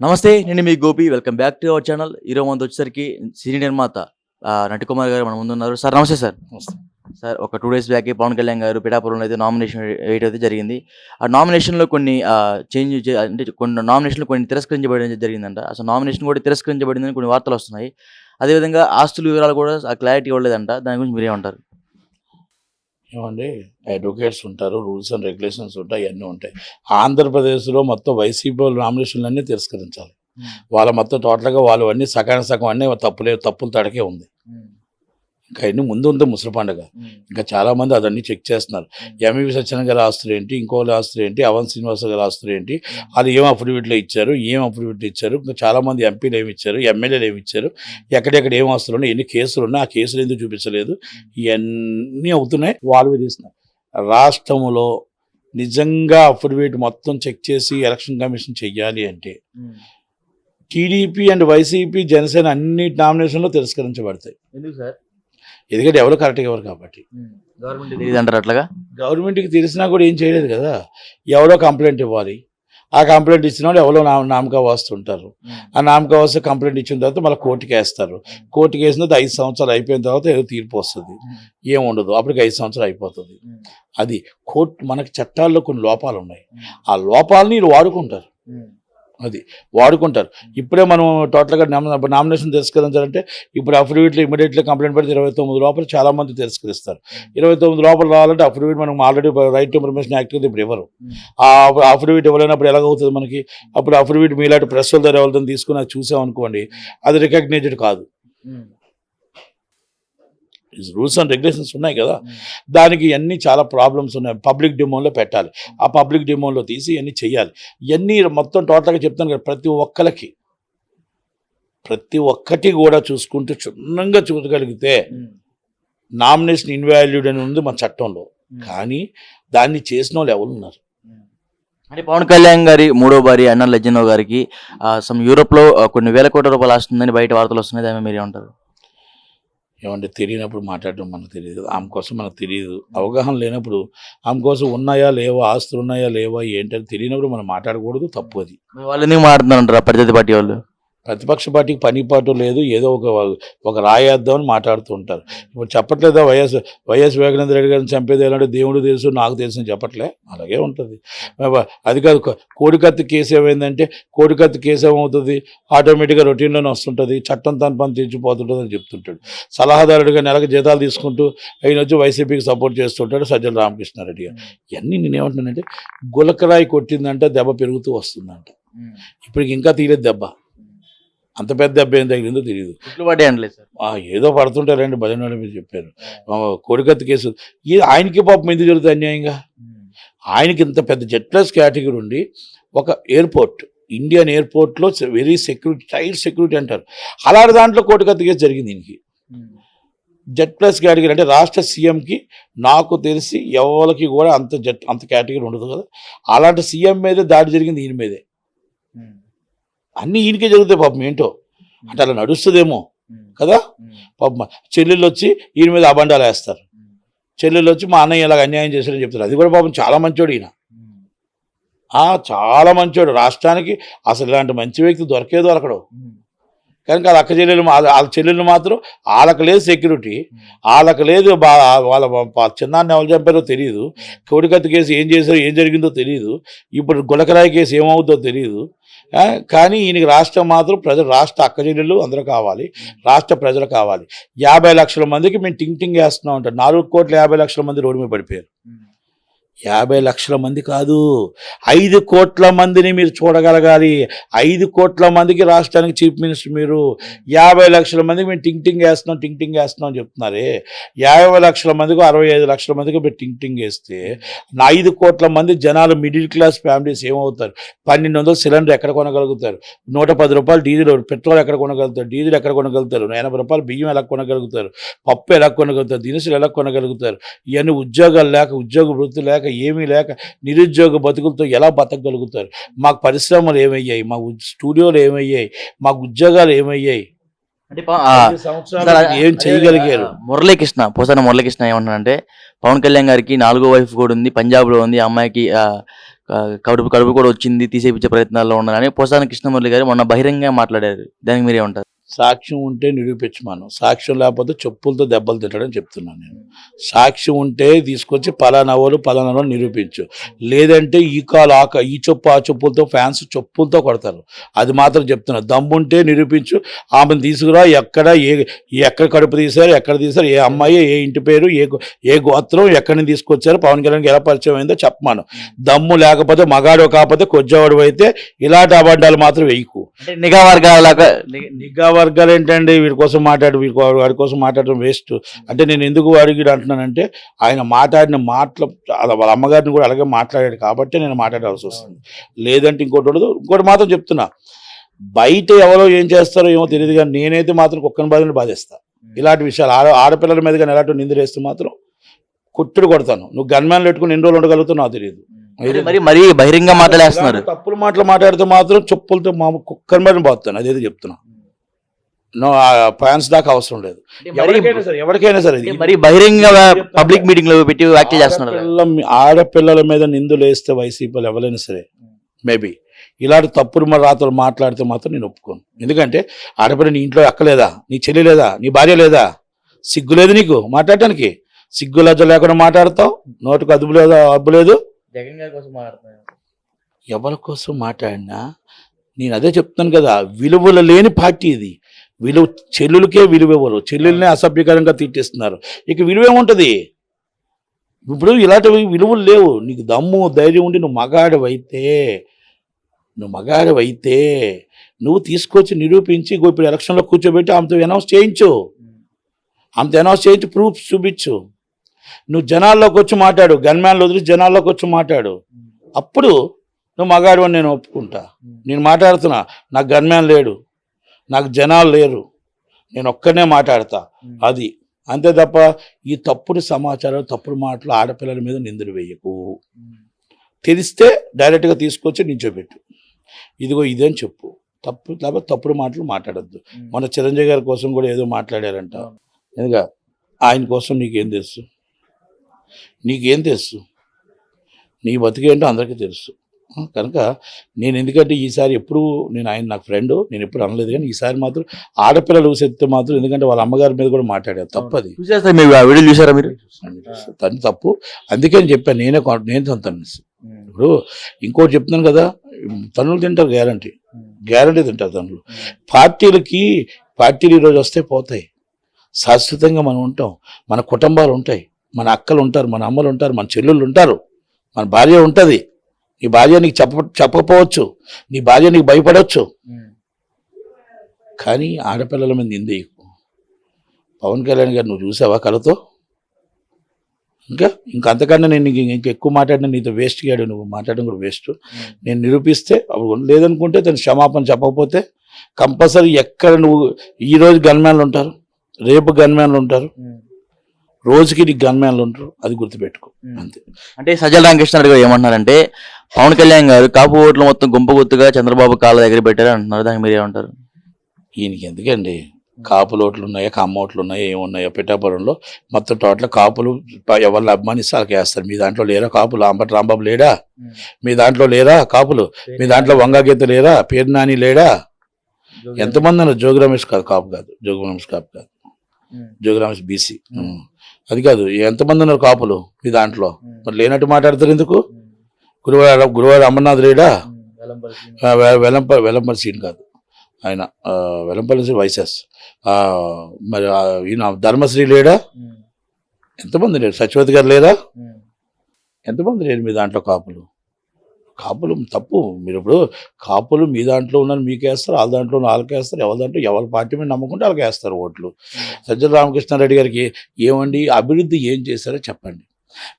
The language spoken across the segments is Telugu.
నమస్తే. నేను మీ Gopi. Welcome back to our channel. ఈరోజు మనతో వచ్చేసరికి సినీ నిర్మాత నటికుమార్ గారు మన ముందున్నారు. సార్ నమస్తే సార్. నమస్తే. సార్ ఒక 2 డేస్ బ్యాకే పవన్ కళ్యాణ్ గారు పిఠాపురంలో అయితే నామినేషన్ వేయడం అయితే జరిగింది. ఆ నామినేషన్‌లో కొన్ని అంటే కొన్ని నామినేషన్‌లు కొన్ని తిరస్కరించబడడం జరిగిందంట. అసలు నామినేషన్ కూడా తిరస్కరించబడిందని కొన్ని వార్తలొస్తున్నాయి. అదేవిధంగా ఆస్తుల వివరాలు కూడా క్లారిటీ ఇవ్వలేదంట. దాని గురించి మీరేమంటారు? ఏమండి, అడ్వకేట్స్ ఉంటారు, రూల్స్ అండ్ రెగ్యులేషన్స్ ఉంటాయి, అన్నీ ఉంటాయి. ఆంధ్రప్రదేశ్లో మొత్తం వైసీపీ వాళ్ళ నామినేషన్లన్నీ తిరస్కరించాలి. వాళ్ళ మొత్తం టోటల్గా వాళ్ళు అన్నీ సగానికి సగం అన్నీ తప్పుల తడకే ఉంది. ఇంకా అన్ని ముందు ఉంది ముసలి పండుగ. ఇంకా చాలామంది అదన్నీ చెక్ చేస్తున్నారు. ఎంఈవి సత్యనారాయణ గారి ఆస్తులు ఏంటి, ఇంకోళ్ళ ఆస్తులు ఏంటి, అవన్ శ్రీనివాస గారి ఆస్తులు ఏంటి, వాళ్ళు ఏం అఫిడవిట్లో ఇచ్చారు, ఇంకా చాలామంది ఎంపీలు ఏమి ఇచ్చారు, ఎమ్మెల్యేలు ఏమి ఇచ్చారు, ఎక్కడెక్కడ ఏం ఆస్తులు ఉన్నాయి, ఎన్ని కేసులు ఉన్నాయి, ఆ కేసులు ఎందుకు చూపించలేదు, ఇవన్నీ అవుతున్నాయి. వాళ్ళు తీస్తున్నారు. రాష్ట్రంలో నిజంగా అఫిడవిట్ మొత్తం చెక్ చేసి ఎలక్షన్ కమిషన్ చెయ్యాలి అంటే టీడీపీ అండ్ వైసీపీ జనసేన అన్ని నామినేషన్లో తిరస్కరించబడతాయి. ఎందుకు సార్? ఎందుకంటే ఎవరు కరెక్ట్గా ఎవరు కాబట్టి. గవర్నమెంట్ తెలియదంటారు అట్లాగా? గవర్నమెంట్కి తెలిసినా కూడా ఏం చేయలేదు కదా. ఎవరో కంప్లైంట్ ఇవ్వాలి. ఆ కంప్లైంట్ ఇచ్చిన వాళ్ళు ఎవరో నామకా వస్తుంటారు. ఆ నామకా వస్తే కంప్లైంట్ ఇచ్చిన తర్వాత మళ్ళీ కోర్టుకి వేస్తారు. కోర్టుకి వేసిన తర్వాత 5 సంవత్సరాలు అయిపోయిన తర్వాత ఏదో తీర్పు వస్తుంది. ఏం ఉండదు, అప్పటికి 5 సంవత్సరాలు అయిపోతుంది. అది కోర్టు. మనకి చట్టాల్లో కొన్ని లోపాలు ఉన్నాయి. ఆ లోపాలని వీళ్ళు వాడుకుంటారు. ఇప్పుడే మనం టోటల్గా నామినేషన్ తిరస్కరించాలంటే ఇప్పుడు అఫిడవిట్లో ఇమీడియట్లీ కంప్లైంట్ పెడితే 29 లోపల చాలామంది తిరస్కరిస్తారు. 29 లోపల రావాలంటే అఫిడవిట్ మనం already right to information act ఇప్పుడు ఇవ్వరు. ఆ అఫిడవిట్ ఇవ్వలేనప్పుడు ఎలాగవుతుంది మనకి? అప్పుడు అఫిడవిట్ మీలాంటి ప్రెస్ వాళ్ళ దగ్గర ఎవరితో తీసుకుని అది చూసామనుకోండి, అది రికగ్నైజ్డ్ కాదు. రూల్స్ అండ్ రెగ్యులేషన్స్ ఉన్నాయి కదా, దానికి అన్నీ చాలా ప్రాబ్లమ్స్ ఉన్నాయి. పబ్లిక్ డిమోన్లో పెట్టాలి. ఆ పబ్లిక్ డిమోన్లో తీసి ఇవన్నీ చెయ్యాలి. ఇవన్నీ మొత్తం టోటల్గా చెప్తాను కదా, ప్రతి ఒక్కటి కూడా చూసుకుంటూ క్షుణ్ణంగా చూడగలిగితే నామినేషన్ ఇన్వాల్యూడ్ అని ఉంది మన చట్టంలో. కానీ దాన్ని చేసిన వాళ్ళు ఎవరు ఉన్నారు? అంటే పవన్ కళ్యాణ్ గారి మూడో భార్య అన్న లెజెండో గారికి యూరోప్లో కొన్ని వేల కోట్ల రూపాయలు ఆస్తుందని బయట వార్తలు వస్తున్నాయి. దాని మీరు ఏమంటారు? ఏమంటే తెలియనప్పుడు మాట్లాడడం మనకు తెలియదు. ఆమె కోసం మనకు తెలియదు. అవగాహన లేనప్పుడు ఆమె కోసం ఉన్నాయా లేవా, ఆస్తులు ఉన్నాయా లేవా ఏంటని తెలియనప్పుడు మనం మాట్లాడకూడదు. తప్పు అది. వాళ్ళు ఎందుకు మాట్లాడుతున్నారంటారా ప్రతిపక్ష పార్టీ వాళ్ళు? ప్రతిపక్ష పార్టీకి పని పాటు లేదు, ఏదో ఒక రాయేద్దామని మాట్లాడుతూ ఉంటారు. ఇప్పుడు చెప్పట్లేదా వైఎస్ వివేకానంద రెడ్డి గారిని చంపేది ఎలాంటి దేవుడు తెలుసు నాకు తెలుసు అని చెప్పట్లే. అలాగే ఉంటుంది. అది కాదు, కోడికత్తి కేసు ఏమైందంటే కోడికత్తి కేసు ఏమవుతుంది, ఆటోమేటిక్గా రొటీన్లోనే వస్తుంటుంది, చట్టం తన పని తెచ్చిపోతుంటుంది అని చెప్తుంటాడు. సలహాదారుడిగా నెలకు జీతాలు తీసుకుంటూ ఆయన వచ్చి వైసీపీకి సపోర్ట్ చేస్తుంటాడు సజ్జల రామకృష్ణారెడ్డి గారు. ఇవన్నీ నేనేమంటున్నానంటే, గులకరాయి కొట్టిందంటే దెబ్బ పెరుగుతూ వస్తుందంట. ఇప్పటికి ఇంకా తీయలేదు దెబ్బ. అంత పెద్ద దెబ్బ ఏం తగిలిందో తెలియదు. ఏదో పడుతుంటారండి భజన మీరు చెప్పారు. కోడికత్తి కేసు ఆయనకి పాపం ఎందుకు జరుగుతుంది అన్యాయంగా? ఆయనకి ఇంత పెద్ద జెడ్ ప్లస్ కేటగిరీ ఉండి ఒక ఎయిర్పోర్ట్, ఇండియన్ ఎయిర్పోర్ట్లో వెరీ టైట్ సెక్యూరిటీ అంటారు, అలాంటి దాంట్లో కోడికత్తి కేసు జరిగింది ఈయనకి. జెడ్ ప్లస్ కేటగిరీ అంటే రాష్ట్ర సీఎంకి నాకు తెలిసి ఎవరికి కూడా అంత కేటగిరీ ఉండదు కదా. అలాంటి సీఎం మీదే దాడి జరిగింది, ఈయన మీదే. అన్నీ ఈయనకే జరుగుతాయి పాపం. ఏంటో అంటే అలా నడుస్తుందేమో కదా. పాపం చెల్లెళ్ళు వచ్చి ఈయన మీద అబండాలు వేస్తారు. చెల్లెళ్ళు వచ్చి మా అన్నయ్య ఇలాగ అన్యాయం చేశారని చెప్తారు. అది కూడా పాపం చాలా మంచోడు ఈయన. చాలా మంచోడు. రాష్ట్రానికి అసలు ఇలాంటి మంచి వ్యక్తి దొరకడు. కనుక వాళ్ళ అక్క చెల్లెలు, వాళ్ళ చెల్లెళ్ళు మాత్రం వాళ్ళకి లేదు సెక్యూరిటీ, వాళ్ళకి లేదు. వాళ్ళ చిన్నాన్ని ఎవరు చంపారో తెలియదు. కోడికత్తి కేసు ఏం చేశారో ఏం జరిగిందో తెలియదు. ఇప్పుడు గులకరాయి కేసు ఏమవుతుందో తెలియదు. కానీ ఈయనకి రాష్ట్రం మాత్రం రాష్ట్ర అక్క చెల్లెళ్ళు అందరూ కావాలి, రాష్ట్ర ప్రజలు కావాలి. 50 లక్షల మందికి మేము టింగ్ వేస్తున్నాం అంటారు. 4,50,00,000 మంది రోడ్డు మీద పడిపోయారు. 50 లక్షల మంది కాదు, 5 కోట్ల మందిని మీరు చూడగలగాలి. 5 కోట్ల మందికి రాష్ట్రానికి చీఫ్ మినిస్టర్ మీరు. 50 లక్షల మందికి మేము టింగ్ వేస్తున్నాం అని చెప్తున్నారే. 50 లక్షల మందికి 65 లక్షల మందికి మీరు టింగ్ వేస్తే 5 కోట్ల మంది జనాలు, మిడిల్ క్లాస్ ఫ్యామిలీస్ ఏమవుతారు? 1200 సిలిండర్ ఎక్కడ కొనగలుగుతారు? 110 రూపాయలు డీజిల్, పెట్రోల్ ఎక్కడ కొనగలుగుతారు? డీజిల్ ఎక్కడ కొనగలుగుతారు? 80 రూపాయలు బియ్యం ఎలా కొనగలుగుతారు? పప్పు ఎలా కొనగలుగుతారు? దినుసులు ఎలా కొనగలుగుతారు? ఇవన్నీ ఉద్యోగాలు లేక, ఉద్యోగ వృత్తి లేక, ఏమీ లేక నిరుద్యోగ బతుకులతో ఎలా బతకగలుగుతారు? మాకు పరిశ్రమలు ఏమయ్యాయి? మాకు స్టూడియోలు ఏమయ్యాయి? మాకు ఉద్యోగాలు ఏమయ్యాయి? అంటే ఏం చేయగలిగారు? పోసాన మురళీకృష్ణ ఏమంటారంటే, పవన్ కళ్యాణ్ గారికి 4వ వైఫ్ కూడా ఉంది, పంజాబ్లో ఉంది. అమ్మాయికి కడుపు కడుపు కూడా వచ్చింది, తీసేపించే ప్రయత్నాల్లో ఉన్నారని పోసాని కృష్ణమురళి గారు మొన్న బహిరంగంగా మాట్లాడారు. దానికి మీరేమంటారు? సాక్ష్యం ఉంటే నిరూపించమను, సాక్ష్యం లేకపోతే చెప్పులతో దెబ్బలు తిట్టడం చెప్తున్నాను నేను. సాక్ష్యం ఉంటే తీసుకొచ్చి పలానా వాళ్ళు నిరూపించు, లేదంటే ఈ చెప్పు ఆ చెప్పులతో ఫ్యాన్స్ చెప్పులతో కొడతారు. అది మాత్రం చెప్తున్నా. దమ్ముంటే నిరూపించు, ఆమెను తీసుకురా, ఎక్కడ కడుపు తీశారు, ఎక్కడ తీశారు, ఏ అమ్మాయి, ఏ ఇంటి పేరు, ఏ గోత్రం, ఎక్కడి నుంచి తీసుకొచ్చారు, పవన్ కళ్యాణ్కి ఎలా పరిచయం అయిందో చెప్పమాను. దమ్ము లేకపోతే, మగాడు కాకపోతే కొజ్జావాడు అయితే ఇలాంటి అబద్ధాలు మాత్రం వేయకు. నిఘా నిఘా వర్గాలు ఏంటండి, వాడి కోసం మాట్లాడడం వేస్ట్. అంటే నేను ఎందుకు అడిగి అంటున్నానంటే, ఆయన మాట్లాడిన మాటలు వాళ్ళ అమ్మగారిని కూడా అలాగే మాట్లాడాడు కాబట్టి నేను మాట్లాడాల్సి వస్తుంది. లేదంటే ఇంకోటి మాత్రం చెప్తున్నా, బయట ఎవరో ఏం చేస్తారో ఏమో తెలియదు, కానీ నేనైతే మాత్రం కుక్కని బాధని బాధిస్తా. ఇలాంటి విషయాలు ఆడపిల్లల మీద కానీ ఎలాంటి నిందలేస్తే మాత్రం కొడతాను. నువ్వు గన్మ్యాన్లు పెట్టుకుని ఎన్ని రోజులు ఉండగలుగుతావు నాకు తెలియదు. మరి బహిరంగ మాట్లాడేస్తున్నారు. తప్పులు మాట్లాడితే మాత్రం చెప్పులతో కుక్కని బాధని బాగుతాను. అదేదో చెప్తున్నా. ఫ్యాన్స్ దాకా అవసరం లేదు. ఎవరికైనా సరే మరి బహిరంగ పబ్లిక్ మీటింగ్ లో పెట్టి వ్యాఖ్యలు చేస్తున్నారు. ఆడపిల్లల మీద నిందులు వేస్తే వైసీపీలు ఎవరైనా సరే మేబీ ఇలాంటి తప్పుడు రాతలు మాట్లాడితే మాత్రం నేను ఒప్పుకోను. ఎందుకంటే ఆడపిల్ల నీ ఇంట్లో ఎక్కలేదా, నీ చెల్లి లేదా, నీ భార్య లేదా, సిగ్గు లేదు నీకు మాట్లాడటానికి? సిగ్గు లజ్జ లేకుండా మాట్లాడతావు, నోటికి అబ్బు లేదు. జగన్ గారి కోసం మాట్లాడుతున్నారు. ఎవరి కోసం మాట్లాడినా నేను అదే చెప్తాను కదా, విలువలు లేని పార్టీ ఇది. చెల్లులకే విలువ ఇవ్వరు, చెల్లెల్నే అసభ్యకరంగా తిట్టేస్తున్నారు. ఇక విలువ ఏముంటుంది? ఇప్పుడు ఇలాంటి విలువలు లేవు. నీకు దమ్ము ధైర్యం ఉండి నువ్వు మగాడివైతే నువ్వు తీసుకొచ్చి నిరూపించి ఇప్పుడు ఎలక్షన్లో కూర్చోబెట్టి ఆమెతో అనౌన్స్ చేయించు, ప్రూఫ్ చూపించు. నువ్వు జనాల్లోకి వచ్చి మాట్లాడు, గన్మ్యాన్లు వదిలి జనాల్లోకి వచ్చి మాట్లాడు. అప్పుడు నువ్వు మగాడు అని నేను ఒప్పుకుంటా. నేను మాట్లాడుతున్నా, నాకు గన్మ్యాన్ లేడు, నాకు జనాలు లేరు, నేను ఒక్కనే మాట్లాడతా. అది అంతే తప్ప ఈ తప్పుడు సమాచారం, తప్పుడు మాటలు ఆడపిల్లల మీద నిందలు వేయకు. తెలిస్తే డైరెక్ట్గా తీసుకొచ్చి నించోబెట్టు, ఇదిగో ఇదని చెప్పు. తప్పుడు మాటలు మాట్లాడద్దు. మన చిరంజీవి గారి కోసం కూడా ఏదో మాట్లాడారంట. ఎందుక ఆయన కోసం నీకేం తెలుసు? నీ బతికేంటో అందరికీ తెలుసు. కనుక నేను ఎందుకంటే ఈసారి ఎప్పుడు ఆయన నాకు ఫ్రెండ్, నేను ఎప్పుడు అనలేదు, కానీ ఈసారి మాత్రం ఆడపిల్లలు చెప్తే మాత్రం, ఎందుకంటే వాళ్ళ అమ్మగారి మీద కూడా మాట్లాడారు. తప్పది. చూసారా మీరు? తను తప్పు. అందుకే నేను చెప్పాను, నేను తను. ఇప్పుడు ఇంకోటి చెప్తున్నాను కదా, తనులు తింటారు, గ్యారంటీ తింటారు తనులు. పార్టీలు ఈరోజు వస్తే పోతాయి, శాశ్వతంగా మనం ఉంటాం. మన కుటుంబాలు ఉంటాయి, మన అక్కలు ఉంటారు, మన అమ్మలు ఉంటారు, మన చెల్లెళ్ళు ఉంటారు, మన భార్య ఉంటుంది. నీ భార్య నీకు చెప్పకపోవచ్చు, నీ భార్య నీకు భయపడవచ్చు, కానీ ఆడపిల్లల మీద నిందేయకు. పవన్ కళ్యాణ్ గారు నువ్వు చూసావా కళతో? ఇంకా అంతకన్నా నేను ఇంకా ఎక్కువ మాట్లాడినా నీతో వేస్ట్ గాడు, నువ్వు మాట్లాడడం కూడా వేస్ట్. నేను నిరూపిస్తే అప్పుడు, లేదనుకుంటే తను క్షమాపణ చెప్పకపోతే కంపల్సరీ ఎక్కడ నువ్వు ఈరోజు గన్మ్యాన్లు ఉంటారు, రేపు గన్మ్యాన్లు ఉంటారు, రోజుకి నీకు గన్మ్యాన్లు ఉంటారు. అది గుర్తుపెట్టుకో అంతే. అంటే సజ్జల రామకృష్ణారెడ్డి గారు ఏమంటున్నారంటే, పవన్ కళ్యాణ్ గారు కాపు ఓట్లు మొత్తం గుంపుగా చంద్రబాబు కాళ్ళ దగ్గర పెట్టారు అంటున్నారు. దానికి మీరు ఏమంటారు? ఈయనకి ఎందుకండి? కాపులు ఓట్లు ఉన్నాయా, కమ్మ ఓట్లు ఉన్నాయా, ఏమున్నాయో? పిఠాపురంలో మొత్తం టోటల్ కాపులు ఎవరిని అభిమానిస్తే వాళ్ళకి వేస్తారు. మీ దాంట్లో లేరా కాపులు? అంబటి రాంబాబు లేడా? మీ దాంట్లో లేరా కాపులు? మీ దాంట్లో వంగగీత లేరా? పేరు నాని లేడా? ఎంతమంది అన్నారు? జోగి రమేష్ కాదు, కాపు కాదు, జోగి రమేష్ బీసీ, అది కాదు. ఎంతమంది ఉన్నారు కాపులు మీ దాంట్లో? మరి లేనట్టు మాట్లాడతారు ఎందుకు? గురువారు అమర్నాథ్ లేడా? వెల్లంపల్లి సీన్ కాదు ఆయన, వెల్లంపల్లి వైఎస్. మరి ఈయన ధర్మశ్రీ లేడా? ఎంతమంది లేరు? సత్యవతి గారు లేరా? ఎంతమంది లేరు మీ దాంట్లో కాపులు? తప్పు. మీరు ఇప్పుడు కాపులు మీ దాంట్లో ఉన్నాను మీకేస్తారు, వాళ్ళ దాంట్లో వాళ్ళకేస్తారు, ఎవరి దాంట్లో ఎవరి పార్టీ మీద నమ్ముకుంటే వాళ్ళకి వేస్తారు ఓట్లు. సజ్జల రామకృష్ణారెడ్డి గారికి ఏమండి అభివృద్ధి ఏం చేశారో చెప్పండి.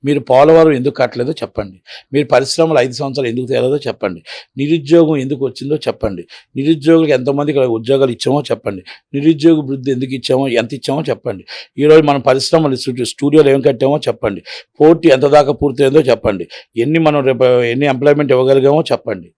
మీరు పోలవరం ఎందుకు కట్టలేదో చెప్పండి. మీరు పరిశ్రమలు 5 సంవత్సరాలు ఎందుకు తేలేదో చెప్పండి. నిరుద్యోగం ఎందుకు వచ్చిందో చెప్పండి. నిరుద్యోగులకు ఎంతమందికి ఉద్యోగాలు ఇచ్చామో చెప్పండి. నిరుద్యోగ వృద్ధి ఎందుకు ఇచ్చామో, ఎంత ఇచ్చామో చెప్పండి. ఈరోజు మన పరిశ్రమలు స్టూడియోలు ఏం కట్టామో చెప్పండి. పోర్టు ఎంత దాకా పూర్తయిందో చెప్పండి. ఎన్ని ఎంప్లాయ్మెంట్ ఇవ్వగలిగామో చెప్పండి.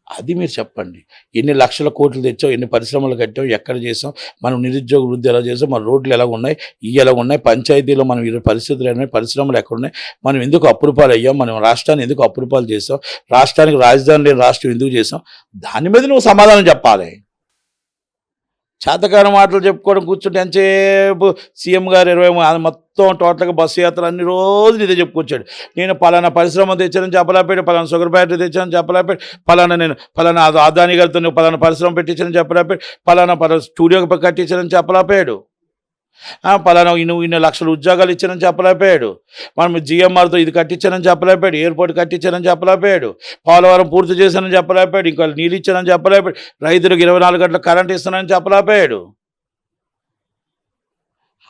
అది మీరు చెప్పండి. ఎన్ని లక్షల కోట్లు తెచ్చాం, ఎన్ని పరిశ్రమలు కట్టాం, ఎక్కడ చేసాం, మనం నిరుద్యోగ వృద్ధి ఎలా చేసాం, మన రోడ్లు ఎలా ఉన్నాయి, ఇవి ఎలా ఉన్నాయి, పంచాయతీలో మనం ఈ పరిస్థితులు ఏమైనా, పరిశ్రమలు ఎక్కడున్నాయి, మనం ఎందుకు అప్పురూపాలు అయ్యాం, మనం రాష్ట్రాన్ని ఎందుకు అప్పురూపాలు చేసాం, రాష్ట్రానికి రాజధాని లేని రాష్ట్రం ఎందుకు చేసాం, దాని మీద నువ్వు సమాధానం చెప్పాలి. చేతకాని మాటలు చెప్పుకోవడం కూర్చుంటే ఎంతసేపు సీఎం గారు 20 మొత్తం టోటల్గా బస్సు యాత్ర అన్ని రోజులు ఇదే చెప్పుకొచ్చాడు. నేను పలానా పరిశ్రమ తెచ్చానని చెప్పలేపాడు, పలానా షుగర్ ఫ్యాక్టరీ తెచ్చానని చెప్పలేపాడు, పలానా అదాని గారితో పలానా పరిశ్రమ పెట్టించానని చెప్పలేపాడు, పలానా స్టూడియో కట్టించానని చెప్పలేపాడు, పలానా ఇన్ని లక్షల ఉద్యోగాలు ఇచ్చానని చెప్పలేపాడు, మనం జిఎంఆర్తో ఇది కట్టించానని చెప్పలేపాడు, ఎయిర్పోర్ట్ కట్టించానని చెప్పలేపాడు, పోలవరం పూర్తి చేశానని చెప్పలేపాడు, ఇంకా నీళ్ళు ఇచ్చానని చెప్పలేపాడు, రైతులకు 24 గంటల కరెంట్ ఇస్తానని చెప్పలేపాడు.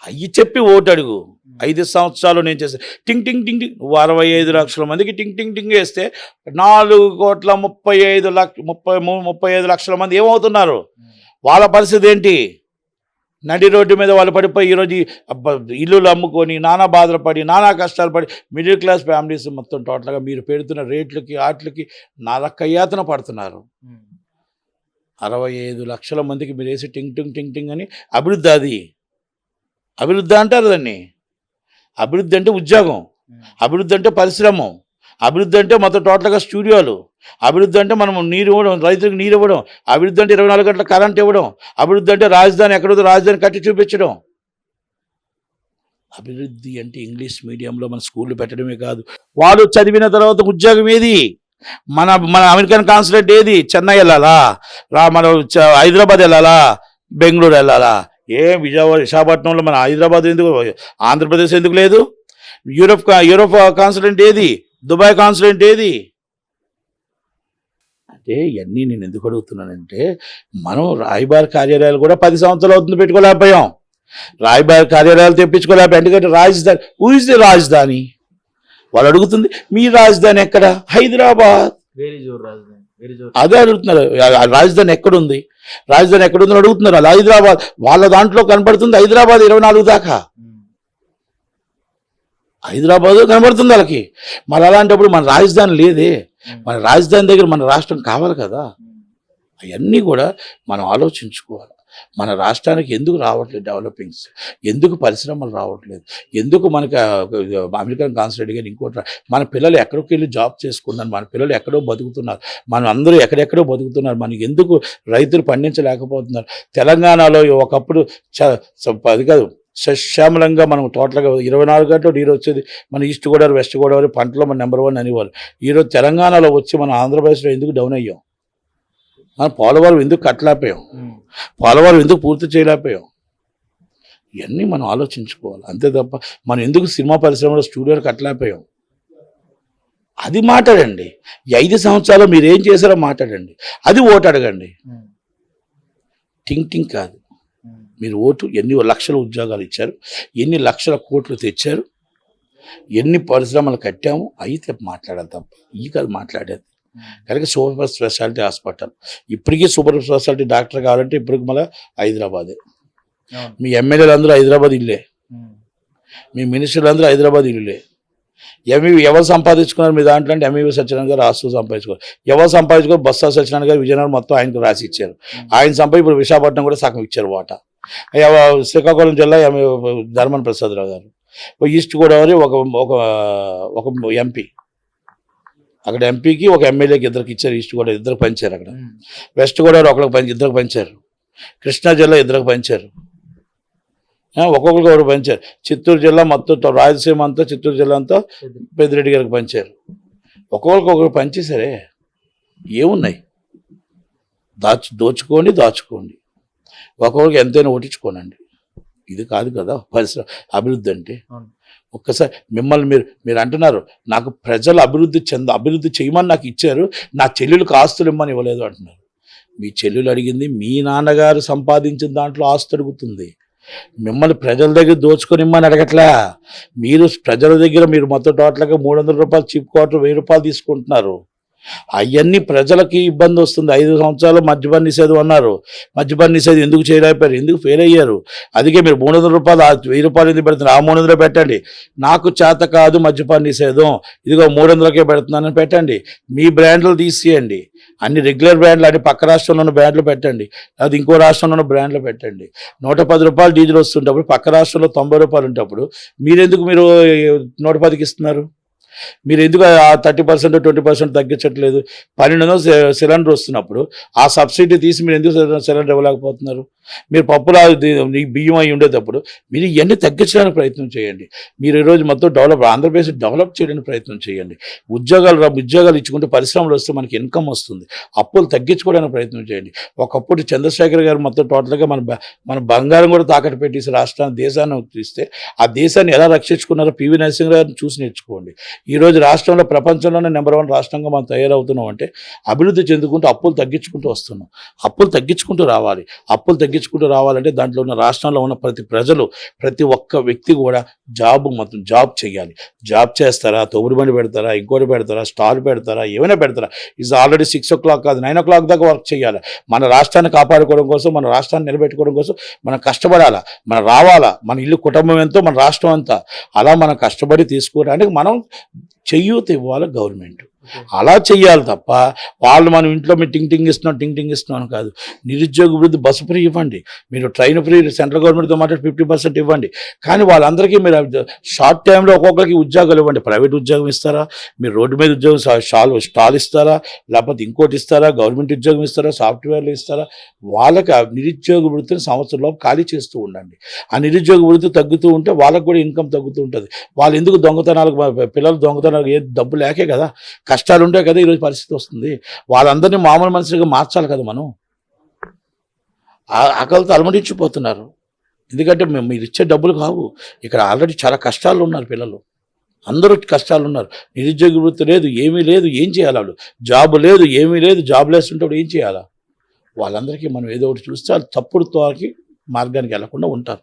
అవి చెప్పి ఓటు అడుగు. 5 సంవత్సరాలు నేను చేశాను టింగ్ టింగ్ టింగ్ టింగ్. 65 లక్షల మందికి టింగ్ టింగ్ టింగ్ వేస్తే 4,35 లక్షల మంది ఏమవుతున్నారు? వాళ్ళ పరిస్థితి ఏంటి? నడి రోడ్డు మీద వాళ్ళు పడిపోయి ఈరోజు ఇల్లులు అమ్ముకొని నానా బాధలు పడి నానా కష్టాలు పడి మిడిల్ క్లాస్ ఫ్యామిలీస్ మొత్తం టోటల్గా మీరు పెడుతున్న రేట్లకి వాటికి నరకయాతన పడుతున్నారు. 65 లక్షల మందికి మీరు వేసి టింగ్ టింగ్ టింగ్ టింగ్ అని అభివృద్ధి. అది అభివృద్ధి అంటారు దాన్ని. అభివృద్ధి అంటే ఉద్యోగం, అభివృద్ధి అంటే పరిశ్రమ, అభివృద్ధి అంటే మొత్తం టోటల్గా స్టూడియోలు, అభివృద్ధి అంటే మనం నీరు ఇవ్వడం, రైతులకు నీరు ఇవ్వడం, అభివృద్ధి అంటే 24 గంటల కరెంట్ ఇవ్వడం, అభివృద్ధి అంటే రాజధాని ఎక్కడుందో రాజధాని కట్టి చూపించడం. అభివృద్ధి అంటే ఇంగ్లీష్ మీడియంలో మన స్కూళ్ళు పెట్టడమే కాదు, వాళ్ళు చదివిన తర్వాత ఉద్యోగం ఏది? మన అమెరికన్ కాన్సులేట్ ఏది? చెన్నై వెళ్ళాలా, మన హైదరాబాద్ వెళ్ళాలా, బెంగళూరు వెళ్ళాలా? విశాఖపట్నంలో మన హైదరాబాద్ ఎందుకు, ఆంధ్రప్రదేశ్ ఎందుకు లేదు? యూరోప్ కాన్సులేట్ ఏది? దుబాయ్ కాన్సులేట్ ఏది? అంటే ఇవన్నీ నేను ఎందుకు అడుగుతున్నానంటే, మనం రాయబార కార్యాలయాలు కూడా 10 సంవత్సరాలు అవుతుంది పెట్టుకోలేకపోయాం. రాయబార కార్యాలయాలు తెప్పించుకోలేకపోయాం. ఎందుకంటే రాజధాని, హూ ఇస్ ది రాజధాని? వాళ్ళు అడుగుతుంది మీ రాజధాని ఎక్కడ? హైదరాబాద్. అదే అడుగుతున్నారు, రాజధాని ఎక్కడుంది, రాజధాని ఎక్కడుందని అడుగుతున్నారు. అది హైదరాబాద్. వాళ్ళ దాంట్లో కనపడుతుంది హైదరాబాద్ 24 దాకా హైదరాబాద్ కనబడుతుంది వాళ్ళకి. మరి అలాంటప్పుడు మన రాజధాని లేదే, మన రాజధాని దగ్గర మన రాష్ట్రం కావాలి కదా. అవన్నీ కూడా మనం ఆలోచించుకోవాలి. మన రాష్ట్రానికి ఎందుకు రావట్లేదు డెవలపింగ్స్, ఎందుకు పరిశ్రమలు రావట్లేదు, ఎందుకు మనకి అమెరికన్ కాన్సులేట్ కానీ ఇంకోటి, మన పిల్లలు ఎక్కడికి వెళ్ళి జాబ్ చేసుకున్నారు, మన పిల్లలు ఎక్కడో బతుకుతున్నారు, మనం అందరూ ఎక్కడెక్కడో బతుకుతున్నారు, మనకి ఎందుకు రైతులు పండించలేకపోతున్నారు. తెలంగాణలో ఒకప్పుడు అది కాదు సశ్యామలంగా మనం టోటల్గా 24 గంటలు నీరు వచ్చేది. మన ఈస్ట్ గోదావరి వెస్ట్ గోదావరి పంటలో మన నెంబర్ 1 అనేవాళ్ళు. ఈరోజు తెలంగాణలో వచ్చి మనం ఆంధ్రప్రదేశ్లో ఎందుకు డౌన్ అయ్యాం? మనం పోలవరం ఎందుకు కట్టలేకపోయాం, పోలవరం ఎందుకు పూర్తి చేయలేకపోయాం? ఇవన్నీ మనం ఆలోచించుకోవాలి. అంతే తప్ప మనం ఎందుకు సినిమా పరిశ్రమలో స్టూడియోలు కట్టలేకపోయాం? అది మాట్లాడండి. ఈ 5 సంవత్సరాలు మీరు ఏం చేశారో మాట్లాడండి. అది ఓటు అడగండి. టింగ్ టింగ్ కాదు. మీరు ఓటు ఎన్ని లక్షల ఉద్యోగాలు ఇచ్చారు, ఎన్ని లక్షల కోట్లు తెచ్చారు, ఎన్ని పరిశ్రమలు కట్టాము, అయితే మాట్లాడాలి తప్ప ఈ కాదు మాట్లాడేది. కనుక సూపర్ స్పెషాలిటీ హాస్పిటల్, ఇప్పటికీ సూపర్ స్పెషాలిటీ డాక్టర్ కావాలంటే ఇప్పటికి మళ్ళీ హైదరాబాదే. మీ ఎమ్మెల్యేలు అందరూ హైదరాబాద్ ఇల్లే, మీ మినిస్టర్లు అందరూ హైదరాబాద్ ఇల్లులే. ఎవరు సంపాదించుకున్నారు మీ దాంట్లో అంటే ఎంఈవి సత్యనారాయణ గారు ఆస్తులు సంపాదించుకోరు. ఎవరు సంపాదించుకోరు? బొత్స సత్యనారాయణ గారు విజయనగరం మొత్తం ఆయనకు రాసి ఇచ్చారు. ఆయన ఇప్పుడు విశాఖపట్నం కూడా సగం ఇచ్చారు వాటా. శ్రీకాకుళం జిల్లా ధర్మన్ ప్రసాదరావు గారు, ఈస్ట్ గోదావరి ఒక ఎంపీ, అక్కడ ఎంపీకి ఒక ఎమ్మెల్యేకి ఇద్దరికి ఇచ్చారు. ఈస్ట్ గోదావరి ఇద్దరికి పంచారు. అక్కడ వెస్ట్ గోదావరి ఇద్దరికి పంచారు. కృష్ణా జిల్లా ఇద్దరికి పంచారు. ఒక్కొక్కరికి ఒకరు పంచారు. చిత్తూరు జిల్లా మొత్తం రాయలసీమ అంతా, చిత్తూరు జిల్లా అంతా పెద్దిరెడ్డి గారికి పంచారు. ఒక్కొక్కరికి ఒకరు పంచేసరే ఏమున్నాయి? దాచుకోండి. ఒక్కొక్కరికి ఎంతైనా ఓటించుకోనండి. ఇది కాదు కదా పరిశ్రమ అభివృద్ధి అంటే. ఒక్కసారి మిమ్మల్ని మీరు అంటున్నారు, నాకు ప్రజలు అభివృద్ధి చేయమని నాకు ఇచ్చారు, నా చెల్లెలకు ఆస్తులు ఇమ్మని ఇవ్వలేదు అంటున్నారు. మీ చెల్లెలు అడిగింది మీ నాన్నగారు సంపాదించిన దాంట్లో ఆస్తి అడుగుతుంది. మిమ్మల్ని ప్రజల దగ్గర దోచుకొని ఇమ్మని అడగట్లే. మీరు ప్రజల దగ్గర మీరు మొత్తం టోటల్గా 300 రూపాయలు చీప్ క్వార్టర్ 1000 రూపాయలు తీసుకుంటున్నారు. అవన్నీ ప్రజలకి ఇబ్బంది వస్తుంది. 5 సంవత్సరాలు మద్యపాన నిషేధం అన్నారు. మద్యపాన నిషేధం ఎందుకు చేయలేకపోయారు? ఎందుకు ఫెయిల్ అయ్యారు? అందుకే మీరు 300 రూపాయలు 1000 రూపాయలు ఎందుకు పెడుతున్నారు? ఆ 300 పెట్టండి. నాకు చేత కాదు మద్యపాన నిషేధం, ఇదిగో 300కే పెడుతున్నానని పెట్టండి. మీ బ్రాండ్లు తీసేయండి. అన్ని రెగ్యులర్ బ్రాండ్లు, అన్ని పక్క రాష్ట్రంలో ఉన్న బ్రాండ్లు పెట్టండి, అది ఇంకో రాష్ట్రంలో ఉన్న బ్రాండ్లు పెట్టండి. 110 రూపాయలు డీజిల్ వస్తుంటప్పుడు పక్క రాష్ట్రంలో 90 రూపాయలు ఉంటప్పుడు మీరు 110కి ఇస్తున్నారు? మీరు ఎందుకు ఆ 30% 20% తగ్గించట్లేదు? 1200 సిలిండర్ వస్తున్నప్పుడు ఆ సబ్సిడీ తీసి మీరు ఎందుకు సిలిండర్ ఇవ్వలేకపోతున్నారు? మీరు పప్పులు బియ్యం అయి ఉండేటప్పుడు మీరు ఇవన్నీ తగ్గించడానికి ప్రయత్నం చేయండి. మీరు ఈరోజు మొత్తం ఆంధ్రప్రదేశ్ డెవలప్ చేయడానికి ప్రయత్నం చేయండి. ఉద్యోగాలు ఇచ్చుకుంటే పరిశ్రమలు వస్తే మనకి ఇన్కమ్ వస్తుంది. అప్పులు తగ్గించుకోవడానికి ప్రయత్నం చేయండి. ఒకప్పుడు చంద్రశేఖర్ గారు మొత్తం టోటల్గా మన బంగారం కూడా తాకట్టు పెట్టేసి దేశాన్ని తీస్తే ఆ దేశాన్ని ఎలా రక్షించుకున్నారో పివి నరసింహ గారిని చూసి నేర్చుకోండి. ఈరోజు రాష్ట్రంలో ప్రపంచంలోనే నెంబర్ 1 రాష్ట్రంగా మనం తయారవుతున్నాం అంటే అభివృద్ధి చెందుకుంటూ అప్పులు తగ్గించుకుంటూ వస్తున్నాం. అప్పులు తగ్గించుకుంటూ రావాలంటే దాంట్లో ఉన్న రాష్ట్రంలో ఉన్న ప్రతి ఒక్క వ్యక్తి కూడా జాబ్ చేయాలి. జాబ్ చేస్తారా, తొగుడు బండి పెడతారా, ఇంకోటి పెడతారా, స్టాల్ పెడతారా, ఏమైనా పెడతారా, ఇది ఆల్రెడీ 6 o'clock కాదు 9 o'clock దాకా వర్క్ చేయాలి. మన రాష్ట్రాన్ని కాపాడుకోవడం కోసం, మన రాష్ట్రాన్ని నిలబెట్టుకోవడం కోసం మనం కష్టపడాలా. మనం రావాలా, మన ఇల్లు కుటుంబం ఎంతో మన రాష్ట్రం అంతా. అలా మనం కష్టపడి తీసుకోవడానికి మనం చెయ్యూత ఇవ్వాలి గవర్నమెంట్. అలా చెయ్యాలి తప్ప మనం ఇంట్లో మీరు టింగ్ ఇస్తున్నాం కాదు. నిరుద్యోగ వృద్ధి బస్సు ఫ్రీ ఇవ్వండి, మీరు ట్రైన్ ఫ్రీ సెంట్రల్ గవర్నమెంట్తో మాట్లాడి 50% ఇవ్వండి. కానీ వాళ్ళందరికీ మీరు షార్ట్ టైంలో ఒక్కొక్కరికి ఉద్యోగాలు ఇవ్వండి. ప్రైవేట్ ఉద్యోగం ఇస్తారా, మీరు రోడ్డు మీద ఉద్యోగం స్టాల్ ఇస్తారా, లేకపోతే ఇంకోటి ఇస్తారా, గవర్నమెంట్ ఉద్యోగం ఇస్తారా, సాఫ్ట్వేర్లు ఇస్తారా, వాళ్ళకి ఆ నిరుద్యోగ వృత్తిని సంవత్సరంలోపు ఖాళీ చేస్తూ ఉండండి. ఆ నిరుద్యోగ వృత్తి తగ్గుతూ ఉంటే వాళ్ళకు కూడా ఇన్కమ్ తగ్గుతూ ఉంటుంది. వాళ్ళు ఎందుకు పిల్లలు దొంగతనాలకు ఏ డబ్బు లేకే కదా, కష్టాలు ఉంటే కదా ఈరోజు పరిస్థితి వస్తుంది. వాళ్ళందరినీ మామూలు మనుషులుగా మార్చాలి కదా మనం. ఆకలితో అలమటించిపోతున్నారు. ఎందుకంటే మీరు ఇచ్చే డబ్బులు కావు. ఇక్కడ ఆల్రెడీ చాలా కష్టాలు ఉన్నారు పిల్లలు, అందరూ కష్టాలు ఉన్నారు. నిరుద్యోగ వృత్తి లేదు, ఏమీ లేదు, ఏం చేయాలి? వాళ్ళు జాబ్ లేదు, ఏమీ లేదు, జాబ్ లేస్తుంటే ఏం చేయాలా? వాళ్ళందరికీ మనం ఏదో ఒకటి చూస్తే వాళ్ళు తప్పుడు తోకి మార్గానికి వెళ్లకుండా ఉంటారు.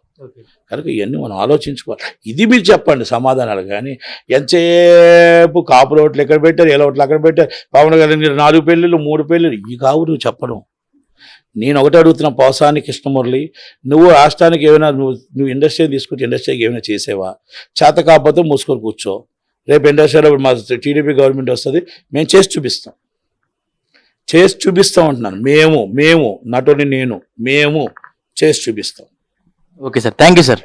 కనుక ఇవన్నీ మనం ఆలోచించుకోవాలి. ఇది మీరు చెప్పండి సమాధానాలు. కానీ ఎంతసేపు కాపుల ఓట్లు ఎక్కడ పెట్టారు, ఎలా ఓట్లు అక్కడ పెట్టారు, పవన్ కళ్యాణ్ 4 పెళ్ళిళ్ళు 3 పెళ్ళిళ్ళు, ఈ కావు నువ్వు చెప్పడం. నేను ఒకటి అడుగుతున్నా, పోసాని కృష్ణమురళి, నువ్వు రాష్ట్రానికి ఏమైనా నువ్వు ఇండస్ట్రీ తీసుకొచ్చి ఇండస్ట్రీకి ఏమైనా చేసేవా? చేత కాకపోతే మూసుకొని కూర్చో. రేపు ఇండస్ట్రీలో మా టీడీపీ గవర్నమెంట్ వస్తుంది, మేము చేసి చూపిస్తాం అంటున్నాను. మేము నటుని మేము చేసి చూపిస్తాం. Okay sir, thank you sir.